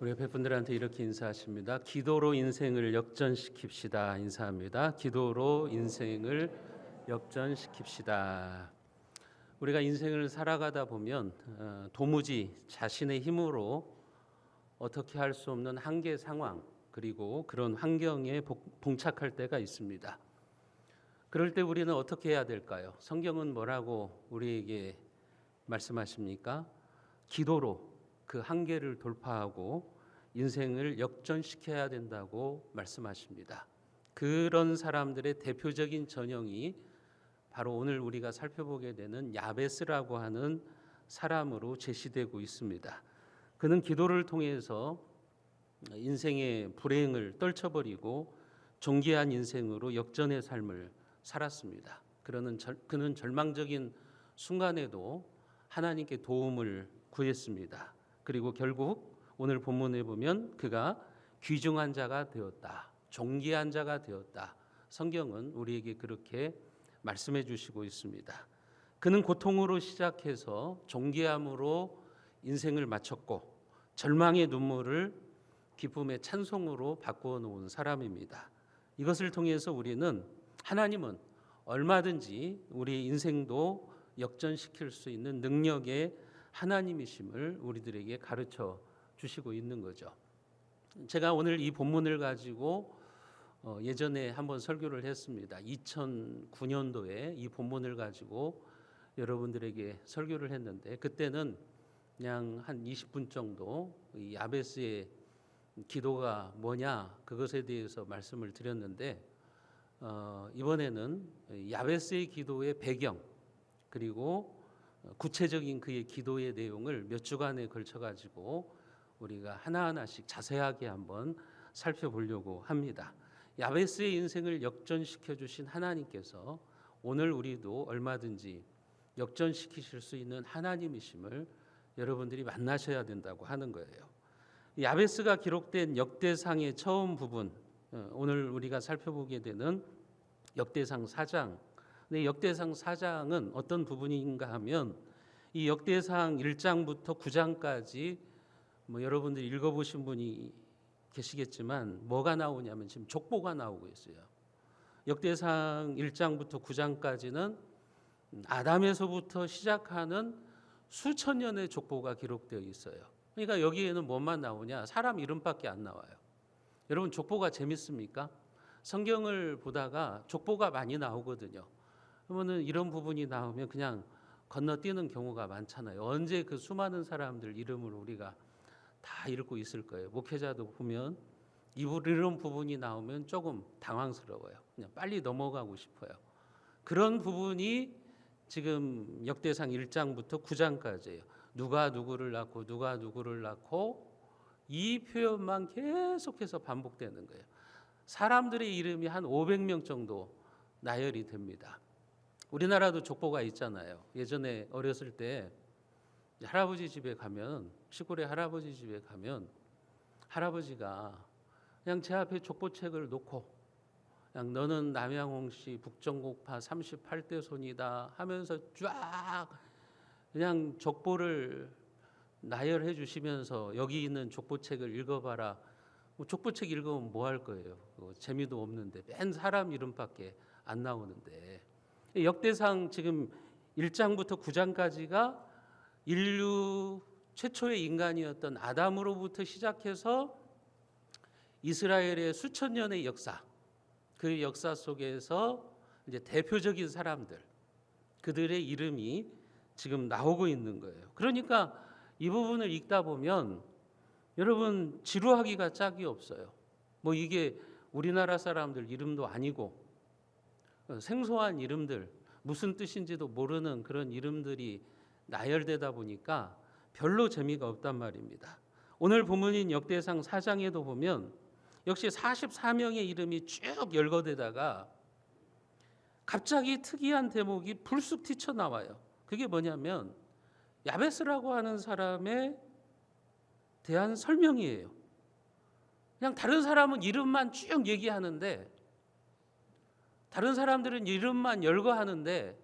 우리 옆에 분들한테 이렇게 인사하십니다. 기도로 인생을 역전시킵시다. 인사합니다. 기도로 인생을 역전시킵시다. 우리가 인생을 살아가다 보면 도무지 자신의 힘으로 어떻게 할 수 없는 한계 상황, 그리고 그런 환경에 봉착할 때가 있습니다. 그럴 때 우리는 어떻게 해야 될까요? 성경은 뭐라고 우리에게 말씀하십니까? 기도로 그 한계를 돌파하고 인생을 역전시켜야 된다고 말씀하십니다. 그런 사람들의 대표적인 전형이 바로 오늘 우리가 살펴보게 되는 야베스라고 하는 사람으로 제시되고 있습니다. 그는 기도를 통해서 인생의 불행을 떨쳐버리고 존귀한 인생으로 역전의 삶을 살았습니다. 그는 절망적인 순간에도 하나님께 도움을 구했습니다. 그리고 결국 오늘 본문에 보면 그가 귀중한 자가 되었다, 존귀한 자가 되었다. 성경은 우리에게 그렇게 말씀해 주시고 있습니다. 그는 고통으로 시작해서 존귀함으로 인생을 마쳤고 절망의 눈물을 기쁨의 찬송으로 바꾸어 놓은 사람입니다. 이것을 통해서 우리는 하나님은 얼마든지 우리 인생도 역전시킬 수 있는 능력의 하나님이심을 우리들에게 가르쳐 주시고 있는 거죠. 제가 오늘 이 본문을 가지고 예전에 한번 설교를 했습니다. 2009년도에 이 본문을 가지고 여러분들에게 설교를 했는데 그때는 그냥 한 20분 정도 이 야베스의 기도가 뭐냐 그것에 대해서 말씀을 드렸는데 이번에는 야베스의 기도의 배경 그리고 구체적인 그의 기도의 내용을 몇 주간에 걸쳐 가지고 우리가 하나하나씩 자세하게 한번 살펴보려고 합니다. 야베스의 인생을 역전시켜 주신 하나님께서 오늘 우리도 얼마든지 역전시키실 수 있는 하나님이심을 여러분들이 만나셔야 된다고 하는 거예요. 야베스가 기록된 역대상의 처음 부분, 오늘 우리가 살펴보게 되는 역대상 4장. 근데 역대상 4장은 어떤 부분인가 하면 이 역대상 1장부터 9장까지 여러분들이 읽어보신 분이 계시겠지만 뭐가 나오냐면 지금 족보가 나오고 있어요. 역대상 1장부터 9장까지는 아담에서부터 시작하는 수천 년의 족보가 기록되어 있어요. 그러니까 여기에는 뭐만 나오냐? 사람 이름밖에 안 나와요. 여러분 족보가 재밌습니까? 성경을 보다가 족보가 많이 나오거든요. 그러면 이런 부분이 나오면 그냥 건너뛰는 경우가 많잖아요. 언제 그 수많은 사람들 이름을 우리가 다 읽고 있을 거예요. 목회자도 보면 이런 부분이 나오면 조금 당황스러워요. 그냥 빨리 넘어가고 싶어요. 그런 부분이 지금 역대상 1장부터 9장까지예요. 누가 누구를 낳고 누가 누구를 낳고 이 표현만 계속해서 반복되는 거예요. 사람들의 이름이 한 500명 정도 나열이 됩니다. 우리나라도 족보가 있잖아요. 예전에 어렸을 때 할아버지 집에 가면, 시골의 할아버지 집에 가면 할아버지가 그냥 제 앞에 족보책을 놓고 그냥 너는 남양홍 씨 북정곡파 38대 손이다 하면서 쫙 그냥 족보를 나열해 주시면서 여기 있는 족보책을 읽어봐라. 족보책 읽으면 뭐 할 거예요? 재미도 없는데 맨 사람 이름밖에 안 나오는데 역대상 지금 1장부터 9장까지가 인류 최초의 인간이었던 아담으로부터 시작해서 이스라엘의 수천 년의 역사, 그 역사 속에서 이제 대표적인 사람들, 그들의 이름이 지금 나오고 있는 거예요. 그러니까 이 부분을 읽다 보면 여러분 지루하기가 짝이 없어요. 뭐 이게 우리나라 사람들 이름도 아니고 생소한 이름들, 무슨 뜻인지도 모르는 그런 이름들이 나열되다 보니까 별로 재미가 없단 말입니다. 오늘 본문인 역대상 4장에도 보면 역시 44명의 이름이 쭉 열거되다가 갑자기 특이한 대목이 불쑥 튀쳐나와요. 그게 뭐냐면 야베스라고 하는 사람에 대한 설명이에요. 그냥 다른 사람은 이름만 쭉 얘기하는데 다른 사람들은 이름만 열거하는데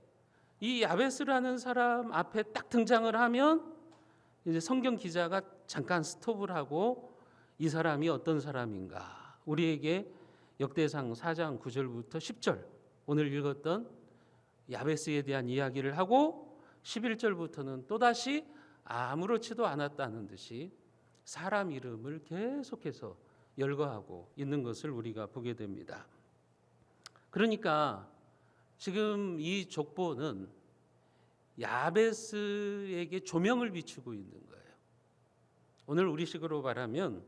이 야베스라는 사람 앞에 딱 등장을 하면 이제 성경 기자가 잠깐 스톱을 하고 이 사람이 어떤 사람인가? 우리에게 역대상 4장 9절부터 10절 오늘 읽었던 야베스에 대한 이야기를 하고 11절부터는 또다시 아무렇지도 않았다는 듯이 사람 이름을 계속해서 열거하고 있는 것을 우리가 보게 됩니다. 그러니까 지금 이 족보는 야베스에게 조명을 비추고 있는 거예요. 오늘 우리식으로 말하면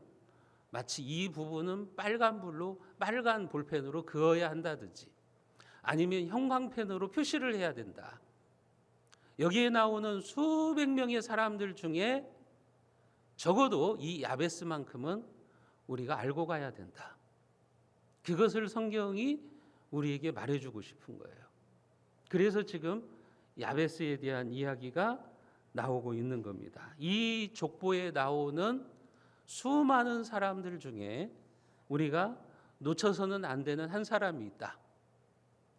마치 이 부분은 빨간 불로 빨간 볼펜으로 그어야 한다든지 아니면 형광펜으로 표시를 해야 된다. 여기에 나오는 수백 명의 사람들 중에 적어도 이 야베스만큼은 우리가 알고 가야 된다. 그것을 성경이 우리에게 말해주고 싶은 거예요. 그래서 지금 야베스에 대한 이야기가 나오고 있는 겁니다. 이 족보에 나오는 수많은 사람들 중에 우리가 놓쳐서는 안 되는 한 사람이 있다.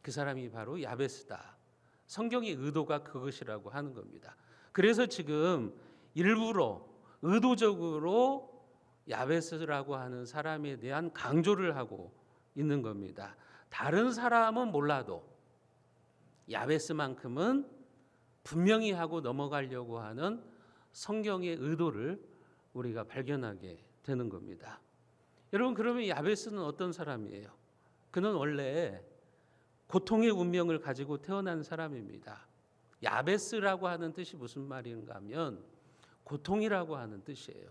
그 사람이 바로 야베스다. 성경의 의도가 그것이라고 하는 겁니다. 그래서 지금 일부러 의도적으로 야베스라고 하는 사람에 대한 강조를 하고 있는 겁니다. 다른 사람은 몰라도 야베스만큼은 분명히 하고 넘어가려고 하는 성경의 의도를 우리가 발견하게 되는 겁니다. 여러분, 그러면 야베스는 어떤 사람이에요? 그는 원래 고통의 운명을 가지고 태어난 사람입니다. 야베스라고 하는 뜻이 무슨 말인가 하면 고통이라고 하는 뜻이에요.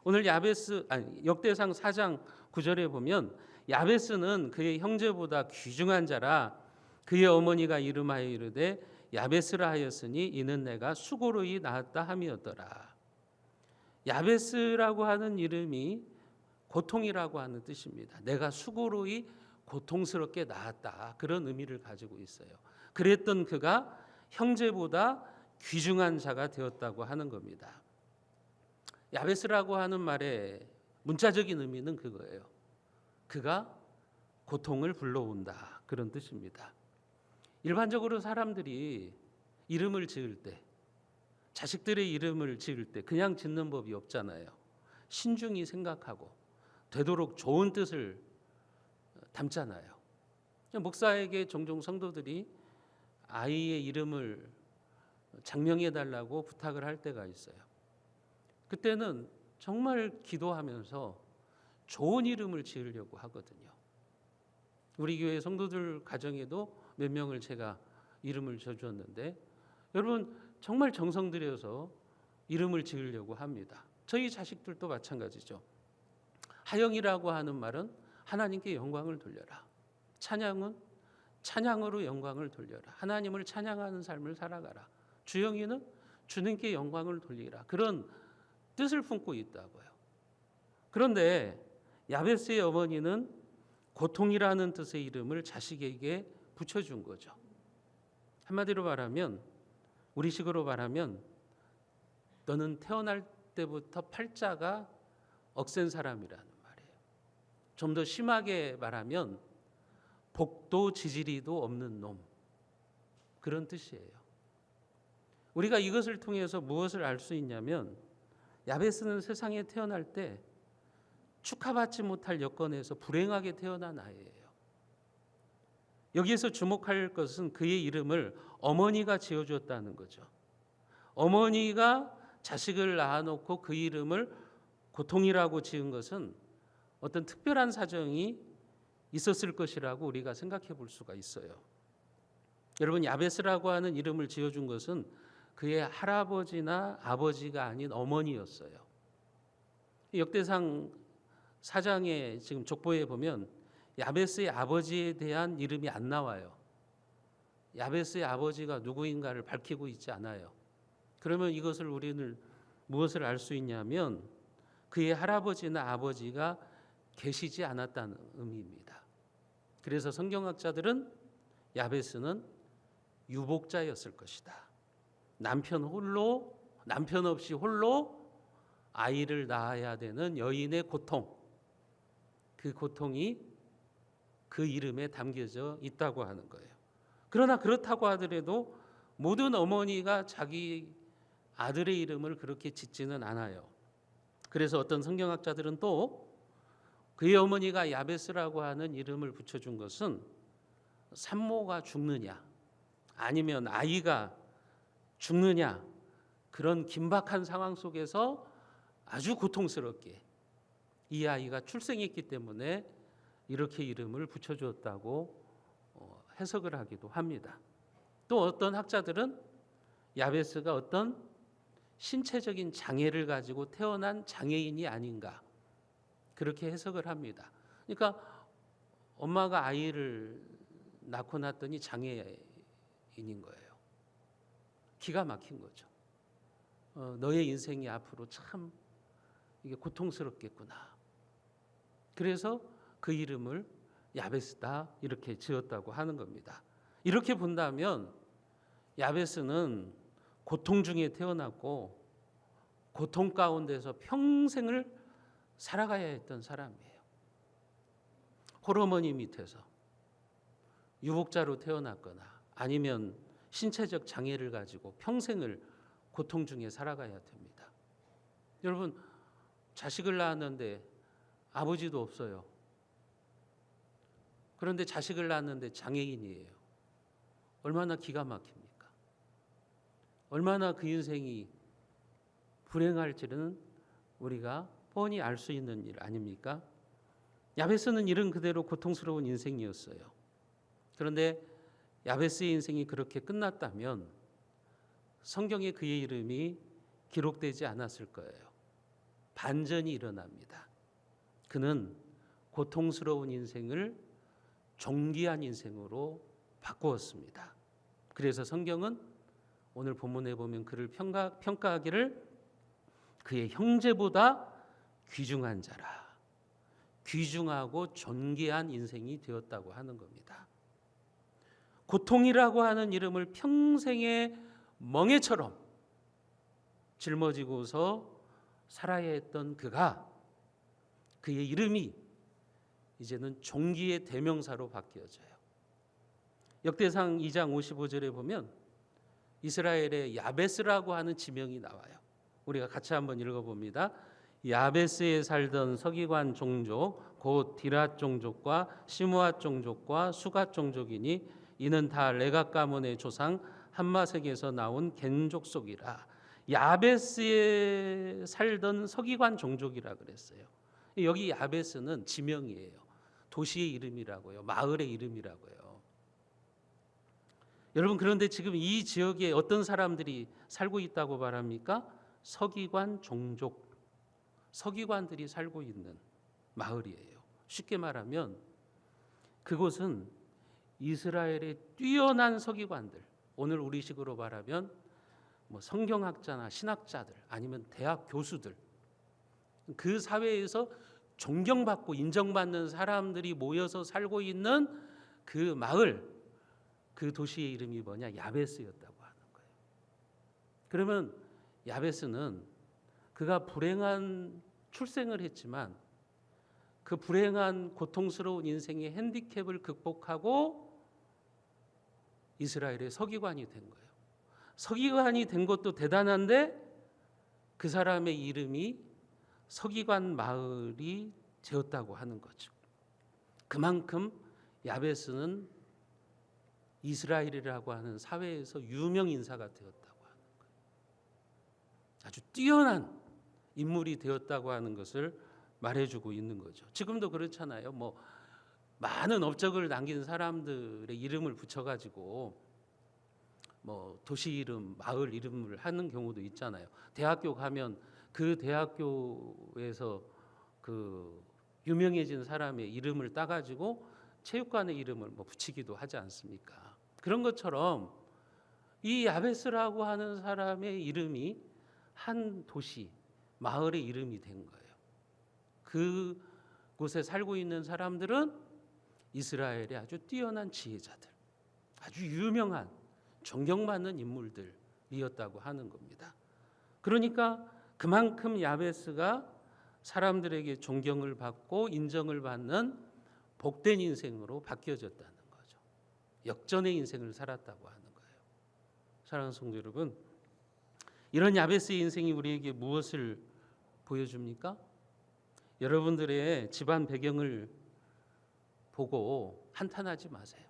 오늘 역대상 4장 9절에 보면 야베스는 그의 형제보다 귀중한 자라 그의 어머니가 이름하여 이르되 야베스라 하였으니 이는 내가 수고로이 낳았다 함이었더라. 야베스라고 하는 이름이 고통이라고 하는 뜻입니다. 내가 수고로이 고통스럽게 낳았다. 그런 의미를 가지고 있어요. 그랬던 그가 형제보다 귀중한 자가 되었다고 하는 겁니다. 야베스라고 하는 말의 문자적인 의미는 그거예요. 그가 고통을 불러온다. 그런 뜻입니다. 일반적으로 사람들이 이름을 지을 때, 자식들의 이름을 지을 때 그냥 짓는 법이 없잖아요. 신중히 생각하고 되도록 좋은 뜻을 담잖아요. 목사에게 종종 성도들이 아이의 이름을 장명해 달라고 부탁을 할 때가 있어요. 그때는 정말 기도하면서 좋은 이름을 지으려고 하거든요. 우리 교회 성도들 가정에도 몇 명을 제가 이름을 지어줬는데 여러분 정말 정성 들여서 이름을 지으려고 합니다. 저희 자식들도 마찬가지죠. 하영이라고 하는 말은 하나님께 영광을 돌려라. 찬양은 찬양으로 영광을 돌려라. 하나님을 찬양하는 삶을 살아가라. 주영이는 주님께 영광을 돌리라. 그런 뜻을 품고 있다고요. 그런데 야베스의 어머니는 고통이라는 뜻의 이름을 자식에게 붙여준 거죠. 한마디로 말하면 우리식으로 말하면 너는 태어날 때부터 팔자가 억센 사람이라는 말이에요. 좀 더 심하게 말하면 복도 지지리도 없는 놈, 그런 뜻이에요. 우리가 이것을 통해서 무엇을 알 수 있냐면 야베스는 세상에 태어날 때 축하받지 못할 여건에서 불행하게 태어난 아이예요. 여기에서 주목할 것은 그의 이름을 어머니가 지어주었다는 거죠. 어머니가 자식을 낳아놓고 그 이름을 고통이라고 지은 것은 어떤 특별한 사정이 있었을 것이라고 우리가 생각해 볼 수가 있어요. 여러분, 야베스라고 하는 이름을 지어준 것은 그의 할아버지나 아버지가 아닌 어머니였어요. 역대상 4장에 지금 족보에 보면 야베스의 아버지에 대한 이름이 안 나와요. 야베스의 아버지가 누구인가를 밝히고 있지 않아요. 그러면 이것을 우리는 무엇을 알 수 있냐면 그의 할아버지나 아버지가 계시지 않았다는 의미입니다. 그래서 성경학자들은 야베스는 유복자였을 것이다. 남편 없이 홀로 아이를 낳아야 되는 여인의 고통, 그 고통이 그 이름에 담겨져 있다고 하는 거예요. 그러나 그렇다고 하더라도 모든 어머니가 자기 아들의 이름을 그렇게 짓지는 않아요. 그래서 어떤 성경학자들은 또 그의 어머니가 야베스라고 하는 이름을 붙여준 것은 산모가 죽느냐 아니면 아이가 죽느냐 그런 긴박한 상황 속에서 아주 고통스럽게 이 아이가 출생했기 때문에 이렇게 이름을 붙여주었다고 해석을 하기도 합니다. 또 어떤 학자들은 야베스가 어떤 신체적인 장애를 가지고 태어난 장애인이 아닌가 그렇게 해석을 합니다. 그러니까 엄마가 아이를 낳고 났더니 장애인인 거예요. 기가 막힌 거죠. 너의 인생이 앞으로 참 이게 고통스럽겠구나. 그래서 그 이름을 야베스다 이렇게 지었다고 하는 겁니다. 이렇게 본다면 야베스는 고통 중에 태어났고 고통 가운데서 평생을 살아가야 했던 사람이에요. 호르몬이 밑에서 유복자로 태어났거나 아니면 신체적 장애를 가지고 평생을 고통 중에 살아가야 됩니다. 여러분 자식을 낳았는데 아버지도 없어요. 그런데 자식을 낳았는데 장애인이에요. 얼마나 기가 막힙니까? 얼마나 그 인생이 불행할지는 우리가 뻔히 알 수 있는 일 아닙니까? 야베스는 이런 그대로 고통스러운 인생이었어요. 그런데 야베스의 인생이 그렇게 끝났다면 성경에 그의 이름이 기록되지 않았을 거예요. 반전이 일어납니다. 그는 고통스러운 인생을 존귀한 인생으로 바꾸었습니다. 그래서 성경은 오늘 본문에 보면 그를 평가하기를 그의 형제보다 귀중한 자라, 귀중하고 존귀한 인생이 되었다고 하는 겁니다. 고통이라고 하는 이름을 평생의 멍에처럼 짊어지고서 살아야 했던 그가 그의 이름이 이제는 존귀의 대명사로 바뀌어져요. 역대상 2장 55절에 보면 이스라엘의 야베스라고 하는 지명이 나와요. 우리가 같이 한번 읽어봅니다. 야베스에 살던 서기관 종족 곧 디랏 종족과 시므앗 종족과 수갓 종족이니 이는 다 레갑 가문의 조상 함마색에서 나온 겐족속이라. 야베스에 살던 서기관 종족이라 그랬어요. 여기 야베스는 지명이에요. 도시의 이름이라고요. 마을의 이름이라고요. 여러분 그런데 지금 이 지역에 어떤 사람들이 살고 있다고 말합니까? 서기관 종족, 서기관들이 살고 있는 마을이에요. 쉽게 말하면 그곳은 이스라엘의 뛰어난 서기관들, 오늘 우리식으로 말하면 뭐 성경학자나 신학자들 아니면 대학 교수들, 그 사회에서 존경받고 인정받는 사람들이 모여서 살고 있는 그 마을, 그 도시의 이름이 뭐냐? 야베스였다고 하는 거예요. 그러면 야베스는 그가 불행한 출생을 했지만 그 불행한 고통스러운 인생의 핸디캡을 극복하고 이스라엘의 서기관이 된 거예요. 서기관이 된 것도 대단한데 그 사람의 이름이 서기관 마을이 되었다고 하는 거죠. 그만큼 야베스는 이스라엘이라고 하는 사회에서 유명 인사가 되었다고 하는 거예요. 아주 뛰어난 인물이 되었다고 하는 것을 말해주고 있는 거죠. 지금도 그렇잖아요. 뭐 많은 업적을 남긴 사람들의 이름을 붙여가지고 뭐 도시 이름, 마을 이름을 하는 경우도 있잖아요. 대학교 가면 그 대학교에서 그 유명해진 사람의 이름을 따가지고 체육관의 이름을 뭐 붙이기도 하지 않습니까? 그런 것처럼 이 야베스라고 하는 사람의 이름이 한 도시, 마을의 이름이 된 거예요. 그곳에 살고 있는 사람들은 이스라엘의 아주 뛰어난 지혜자들, 아주 유명한 존경받는 인물들이었다고 하는 겁니다. 그러니까 그만큼 야베스가 사람들에게 존경을 받고 인정을 받는 복된 인생으로 바뀌어졌다는 거죠. 역전의 인생을 살았다고 하는 거예요. 사랑하는 성도 여러분, 이런 야베스의 인생이 우리에게 무엇을 보여줍니까? 여러분들의 집안 배경을 보고 한탄하지 마세요.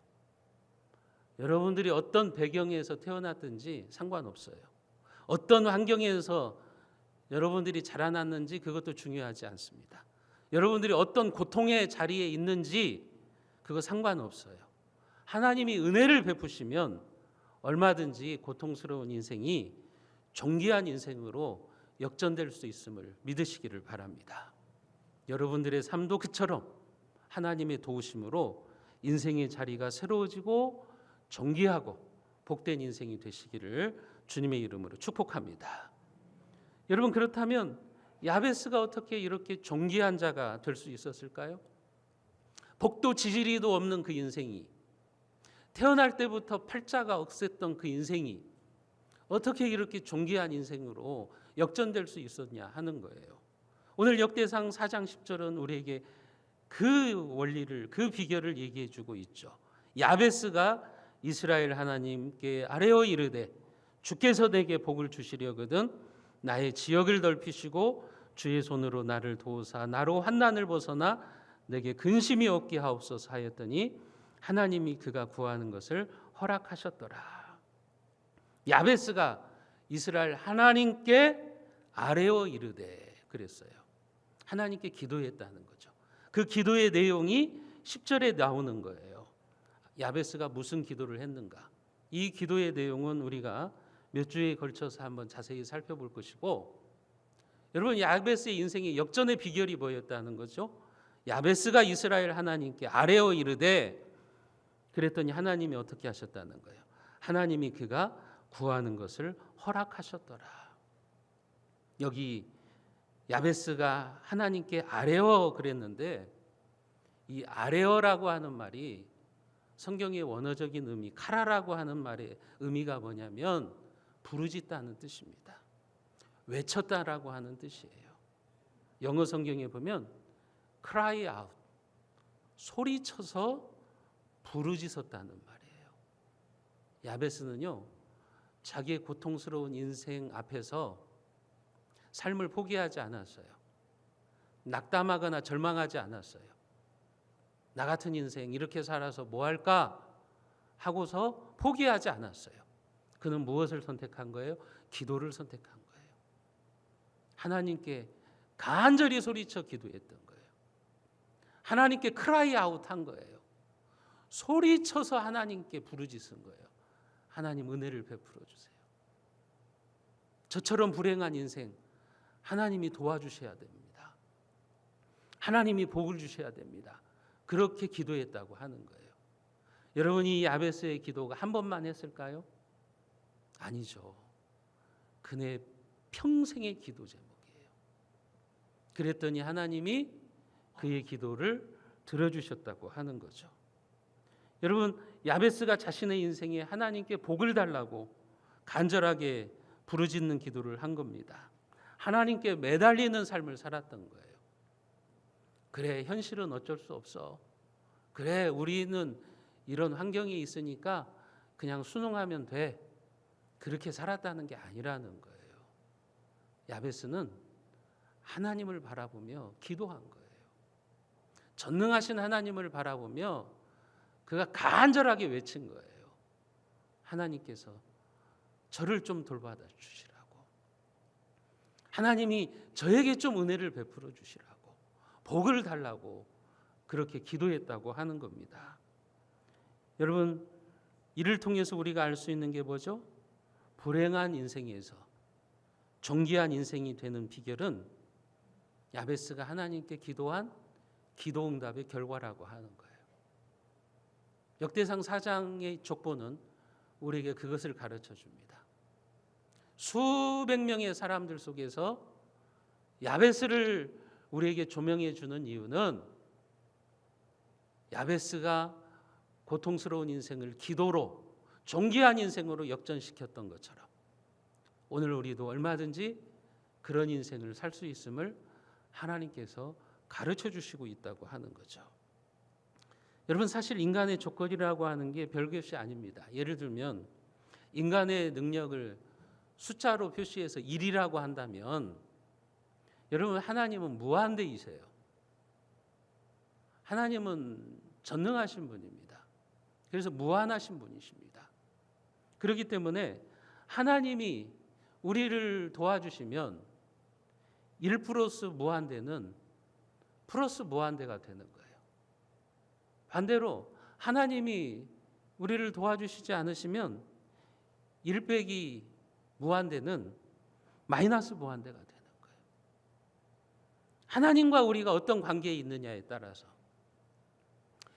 여러분들이 어떤 배경에서 태어났든지 상관없어요. 어떤 환경에서 여러분들이 자라났는지 그것도 중요하지 않습니다. 여러분들이 어떤 고통의 자리에 있는지 그거 상관없어요. 하나님이 은혜를 베푸시면 얼마든지 고통스러운 인생이 존귀한 인생으로 역전될 수 있음을 믿으시기를 바랍니다. 여러분들의 삶도 그처럼 하나님의 도우심으로 인생의 자리가 새로워지고 존귀하고 복된 인생이 되시기를 주님의 이름으로 축복합니다. 여러분, 그렇다면 야베스가 어떻게 이렇게 존귀한 자가 될 수 있었을까요? 복도 지지리도 없는 그 인생이, 태어날 때부터 팔자가 억셌던 그 인생이 어떻게 이렇게 존귀한 인생으로 역전될 수 있었냐 하는 거예요. 오늘 역대상 4장 10절은 우리에게 그 원리를, 그 비결을 얘기해 주고 있죠. 야베스가 이스라엘 하나님께 아뢰어 이르되 주께서 내게 복을 주시려거든 나의 지역을 넓히시고 주의 손으로 나를 도우사 나로 환난을 벗어나 내게 근심이 없게 하옵소서 하였더니 하나님이 그가 구하는 것을 허락하셨더라. 야베스가 이스라엘 하나님께 아뢰어 이르되 그랬어요. 하나님께 기도했다는 거죠. 그 기도의 내용이 10절에 나오는 거예요. 야베스가 무슨 기도를 했는가? 이 기도의 내용은 우리가 몇 주에 걸쳐서 한번 자세히 살펴볼 것이고, 여러분, 야베스의 인생의 역전의 비결이 뭐였다는 거죠? 야베스가 이스라엘 하나님께 아뢰어 이르되 그랬더니 하나님이 어떻게 하셨다는 거예요? 하나님이 그가 구하는 것을 허락하셨더라. 여기 야베스가 하나님께 아뢰어 그랬는데 이 아뢰어라고 하는 말이 성경의 원어적인 의미, 카라라고 하는 말의 의미가 뭐냐면 부르짖다는 뜻입니다. 외쳤다라고 하는 뜻이에요. 영어 성경에 보면 cry out, 소리쳐서 부르짖었다는 말이에요. 야베스는요, 자기의 고통스러운 인생 앞에서 삶을 포기하지 않았어요. 낙담하거나 절망하지 않았어요. 나 같은 인생 이렇게 살아서 뭐 할까 하고서 포기하지 않았어요. 그는 무엇을 선택한 거예요? 기도를 선택한 거예요. 하나님께 간절히 소리쳐 기도했던 거예요. 하나님께 크라이 아웃한 거예요. 소리쳐서 하나님께 부르짖은 거예요. 하나님 은혜를 베풀어 주세요. 저처럼 불행한 인생 하나님이 도와주셔야 됩니다. 하나님이 복을 주셔야 됩니다. 그렇게 기도했다고 하는 거예요. 여러분, 이 야베스의 기도가 한 번만 했을까요? 아니죠. 그의 평생의 기도 제목이에요. 그랬더니 하나님이 그의 기도를 들어주셨다고 하는 거죠. 여러분, 야베스가 자신의 인생에 하나님께 복을 달라고 간절하게 부르짖는 기도를 한 겁니다. 하나님께 매달리는 삶을 살았던 거예요. 그래, 현실은 어쩔 수 없어. 그래, 우리는 이런 환경에 있으니까 그냥 순응하면 돼. 그렇게 살았다는 게 아니라는 거예요. 야베스는 하나님을 바라보며 기도한 거예요. 전능하신 하나님을 바라보며 그가 간절하게 외친 거예요. 하나님께서 저를 좀 돌봐다 주시라고. 하나님이 저에게 좀 은혜를 베풀어 주시라고. 복을 달라고 그렇게 기도했다고 하는 겁니다. 여러분, 이를 통해서 우리가 알 수 있는 게 뭐죠? 불행한 인생에서 존귀한 인생이 되는 비결은 야베스가 하나님께 기도한 기도 응답의 결과라고 하는 거예요. 역대상 4장의 족보는 우리에게 그것을 가르쳐 줍니다. 수백 명의 사람들 속에서 야베스를 우리에게 조명해 주는 이유는 야베스가 고통스러운 인생을 기도로 존귀한 인생으로 역전시켰던 것처럼 오늘 우리도 얼마든지 그런 인생을 살 수 있음을 하나님께서 가르쳐 주시고 있다고 하는 거죠. 여러분, 사실 인간의 조건이라고 하는 게 별것이 아닙니다. 예를 들면 인간의 능력을 숫자로 표시해서 1이라고 한다면 여러분, 하나님은 무한대이세요. 하나님은 전능하신 분입니다. 그래서 무한하신 분이십니다. 그렇기 때문에 하나님이 우리를 도와주시면 1 플러스 무한대는 플러스 무한대가 되는 거예요. 반대로 하나님이 우리를 도와주시지 않으시면 1 빼기 무한대는 마이너스 무한대가 되는 거예요. 하나님과 우리가 어떤 관계에 있느냐에 따라서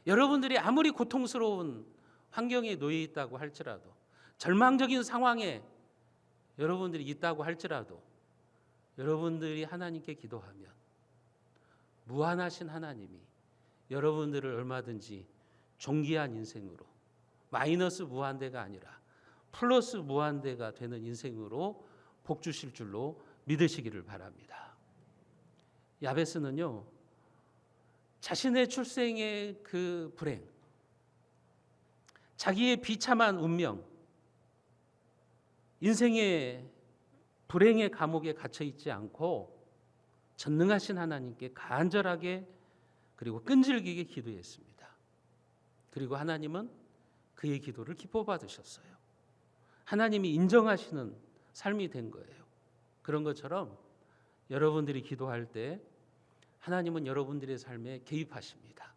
여러분들이 아무리 고통스러운 환경에 놓여 있다고 할지라도, 절망적인 상황에 여러분들이 있다고 할지라도, 여러분들이 하나님께 기도하면 무한하신 하나님이 여러분들을 얼마든지 존귀한 인생으로, 마이너스 무한대가 아니라 플러스 무한대가 되는 인생으로 복 주실 줄로 믿으시기를 바랍니다. 야베스는요, 자신의 출생의 그 불행, 자기의 비참한 운명, 인생의 불행의 감옥에 갇혀 있지 않고 전능하신 하나님께 간절하게 그리고 끈질기게 기도했습니다. 그리고 하나님은 그의 기도를 기뻐 받으셨어요. 하나님이 인정하시는 삶이 된 거예요. 그런 것처럼 여러분들이 기도할 때 하나님은 여러분들의 삶에 개입하십니다.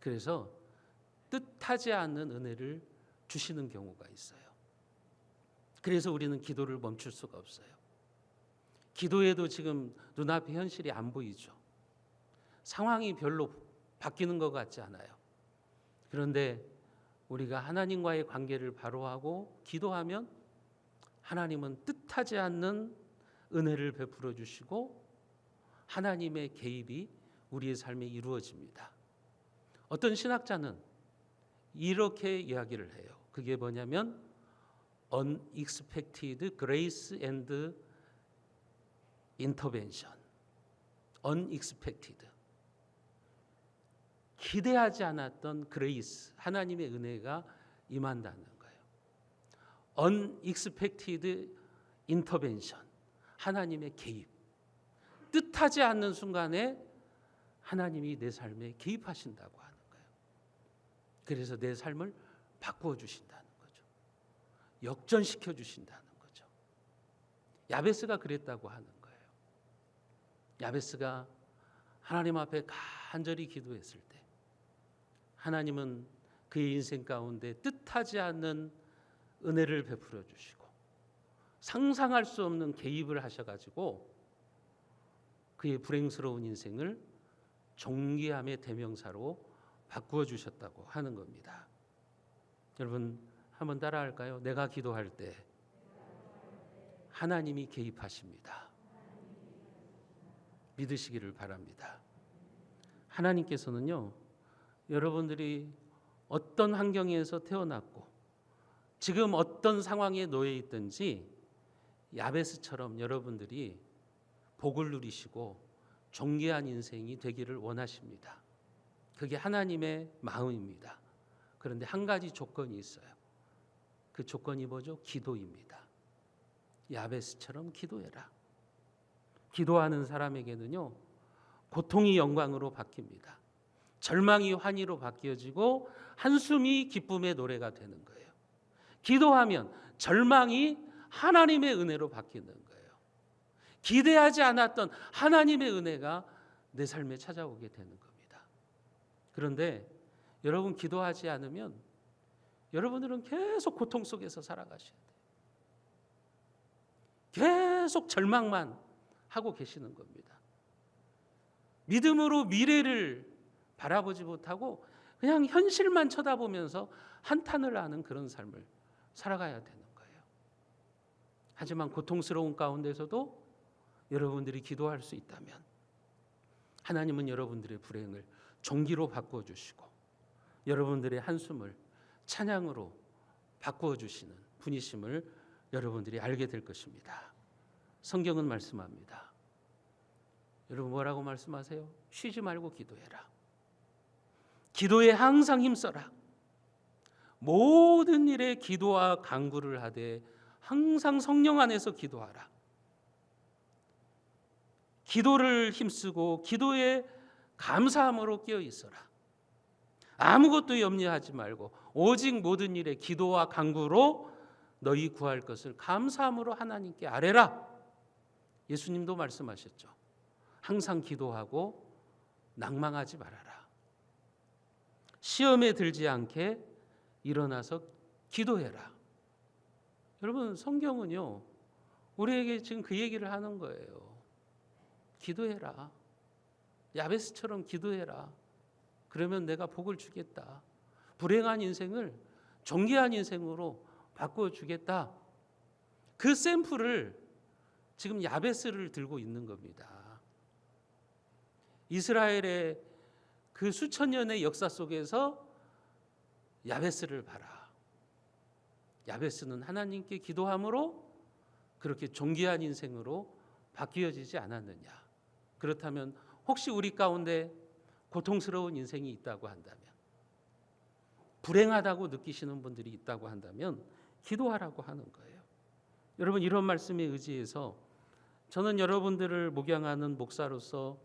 그래서 뜻하지 않는 은혜를 주시는 경우가 있어요. 그래서 우리는 기도를 멈출 수가 없어요. 기도에도 지금 눈앞에 현실이 안 보이죠. 상황이 별로 바뀌는 것 같지 않아요. 그런데 우리가 하나님과의 관계를 바로 하고 기도하면 하나님은 뜻하지 않는 은혜를 베풀어 주시고 하나님의 개입이 우리의 삶에 이루어집니다. 어떤 신학자는 이렇게 이야기를 해요. 그게 뭐냐면 unexpected grace and intervention. unexpected. 기대하지 않았던 그레이스, 하나님의 은혜가 임한다는 거예요. unexpected intervention. 하나님의 개입. 뜻하지 않는 순간에 하나님이 내 삶에 개입하신다고 하는 거예요. 그래서 내 삶을 바꾸어 주신다는 거죠. 역전시켜 주신다는 거죠. 야베스가 그랬다고 하는 거예요. 야베스가 하나님 앞에 간절히 기도했을 때 하나님은 그의 인생 가운데 뜻하지 않는 은혜를 베풀어 주시고 상상할 수 없는 개입을 하셔가지고 그의 불행스러운 인생을 존귀함의 대명사로 바꾸어 주셨다고 하는 겁니다. 여러분 한번 따라할까요? 내가 기도할 때 하나님이 개입하십니다. 믿으시기를 바랍니다. 하나님께서는요, 여러분들이 어떤 환경에서 태어났고 지금 어떤 상황에 놓여 있든지 야베스처럼 여러분들이 복을 누리시고 존귀한 인생이 되기를 원하십니다. 그게 하나님의 마음입니다. 그런데 한 가지 조건이 있어요. 그 조건이 뭐죠? 기도입니다. 야베스처럼 기도해라. 기도하는 사람에게는요, 고통이 영광으로 바뀝니다. 절망이 환희로 바뀌어지고 한숨이 기쁨의 노래가 되는 거예요. 기도하면 절망이 하나님의 은혜로 바뀌는 거예요. 기대하지 않았던 하나님의 은혜가 내 삶에 찾아오게 되는 겁니다. 그런데 여러분 기도하지 않으면 여러분들은 계속 고통 속에서 살아가셔야 돼요. 계속 절망만 하고 계시는 겁니다. 믿음으로 미래를 바라보지 못하고 그냥 현실만 쳐다보면서 한탄을 하는 그런 삶을 살아가야 되는 거예요. 하지만 고통스러운 가운데서도 여러분들이 기도할 수 있다면 하나님은 여러분들의 불행을 존귀로 바꾸어 주시고 여러분들의 한숨을 찬양으로 바꾸어 주시는 분이심을 여러분들이 알게 될 것입니다. 성경은 말씀합니다. 여러분 뭐라고 말씀하세요? 쉬지 말고 기도해라. 기도에 항상 힘써라. 모든 일에 기도와 간구를 하되 항상 성령 안에서 기도하라. 기도를 힘쓰고 기도에 감사함으로 깨어 있어라. 아무것도 염려하지 말고 오직 모든 일에 기도와 간구로 너희 구할 것을 감사함으로 하나님께 아뢰라. 예수님도 말씀하셨죠. 항상 기도하고 낭망하지 말아라. 시험에 들지 않게 일어나서 기도해라. 여러분, 성경은요, 우리에게 지금 그 얘기를 하는 거예요. 기도해라. 야베스처럼 기도해라. 그러면 내가 복을 주겠다. 불행한 인생을 존귀한 인생으로 바꿔주겠다. 그 샘플을 지금 야베스를 들고 있는 겁니다. 이스라엘의 그 수천 년의 역사 속에서 야베스를 봐라. 야베스는 하나님께 기도함으로 그렇게 존귀한 인생으로 바뀌어지지 않았느냐. 그렇다면 혹시 우리 가운데 고통스러운 인생이 있다고 한다면, 불행하다고 느끼시는 분들이 있다고 한다면 기도하라고 하는 거예요. 여러분, 이런 말씀에 의지해서 저는 여러분들을 목양하는 목사로서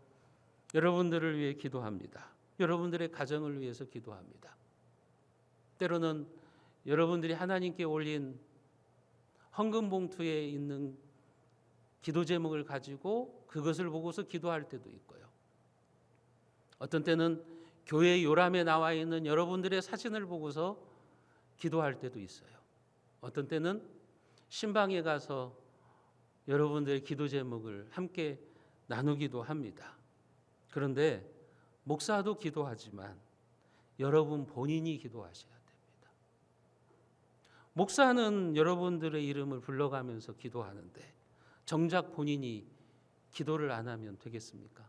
여러분들을 위해 기도합니다. 여러분들의 가정을 위해서 기도합니다. 때로는 여러분들이 하나님께 올린 헌금 봉투에 있는 기도 제목을 가지고 그것을 보고서 기도할 때도 있고요. 어떤 때는 교회 요람에 나와 있는 여러분들의 사진을 보고서 기도할 때도 있어요. 어떤 때는 신방에 가서 여러분들의 기도 제목을 함께 나누기도 합니다. 그런데 목사도 기도하지만 여러분 본인이 기도하셔야 됩니다. 목사는 여러분들의 이름을 불러가면서 기도하는데 정작 본인이 기도를 안 하면 되겠습니까?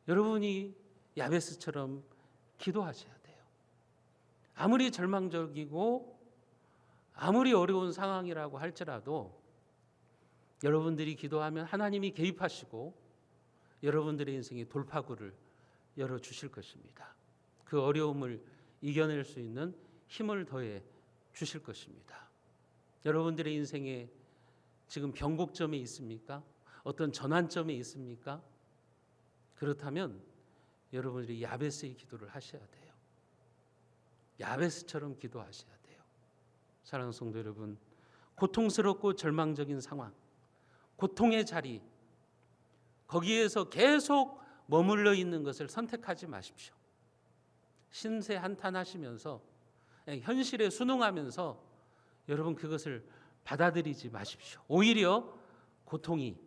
여러분이 야베스처럼 기도하셔야 돼요. 아무리 절망적이고 아무리 어려운 상황이라고 할지라도 여러분들이 기도하면 하나님이 개입하시고 여러분들의 인생의 돌파구를 열어주실 것입니다. 그 어려움을 이겨낼 수 있는 힘을 더해 주실 것입니다. 여러분들의 인생에 지금 변곡점에 있습니까? 어떤 전환점에 있습니까? 그렇다면 여러분들이 야베스의 기도를 하셔야 돼요. 야베스처럼 기도하셔야 돼요. 사랑하는 성도 여러분, 고통스럽고 절망적인 상황, 고통의 자리, 거기에서 계속 머물러 있는 것을 선택하지 마십시오. 신세 한탄하시면서 현실에 순응하면서 여러분 그것을 받아들이지 마십시오. 오히려 고통이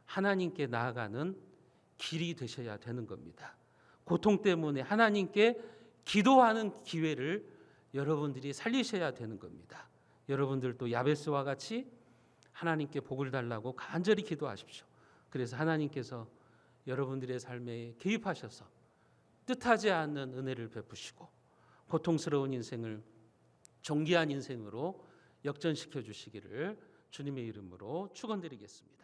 하나님께 나아가는 길이 되셔야 되는 겁니다. 고통 때문에 하나님께 기도하는 기회를 여러분들이 살리셔야 되는 겁니다. 여러분들도 야베스와 같이 하나님께 복을 달라고 간절히 기도하십시오. 그래서 하나님께서 여러분들의 삶에 개입하셔서 뜻하지 않는 은혜를 베푸시고 고통스러운 인생을 존귀한 인생으로 역전시켜 주시기를 주님의 이름으로 축원드리겠습니다.